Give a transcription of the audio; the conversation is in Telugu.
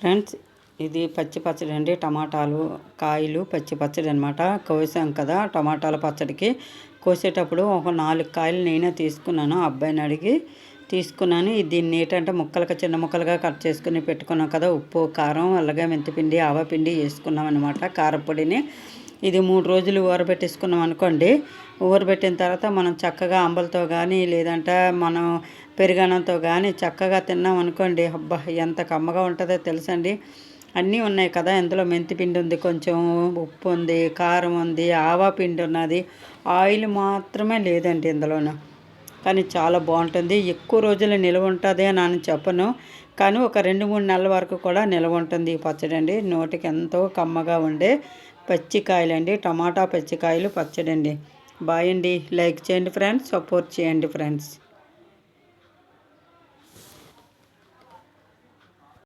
ఫ్రెండ్స్, ఇది పచ్చి పచ్చడి అండి. టమాటాలు కాయలు పచ్చి పచ్చడి అనమాట. కోసాం కదా టమాటాల పచ్చడికి. కోసేటప్పుడు ఒక 4 కాయలు నేనే తీసుకున్నాను, అబ్బాయిని అడిగి తీసుకున్నాను. దీన్ని ఏంటంటే ముక్కలుగా చిన్న ముక్కలుగా కట్ చేసుకుని పెట్టుకున్నాం కదా. ఉప్పు, కారం, అలాగే మెంతిపిండి, ఆవపిండి వేసుకున్నాం అనమాట. కారపొడిని ఇది 3 రోజులు ఊరబెట్టేసుకున్నాం అనుకోండి. ఊరబెట్టిన తర్వాత మనం చక్కగా అంబలతో కానీ లేదంటే మనం పెరుగన్నంతో కానీ చక్కగా తిన్నాం అనుకోండి. అబ్బా ఎంత కమ్మగా ఉంటుందో తెలుసండి. అన్నీ ఉన్నాయి కదా, ఇందులో మెంతిపిండి ఉంది, కొంచెం ఉప్పు ఉంది, కారం ఉంది, ఆవా పిండి ఉన్నది, ఆయిల్ మాత్రమే లేదండి ఇందులోన. కానీ చాలా బాగుంటుంది. ఎక్కువ రోజులు నిల్వ ఉంటుంది అని చెప్పను, కానీ ఒక 2-3 నెలల వరకు కూడా నిల్వ ఉంటుంది ఈ పచ్చడి అండి. నోటికి ఎంతో కమ్మగా ఉండే పచ్చికాయలండి, టమాటా పచ్చికాయలు పచ్చడి అండి. బాయ్ అండి. లైక్ చేయండి ఫ్రెండ్స్, సపోర్ట్ చేయండి ఫ్రెండ్స్.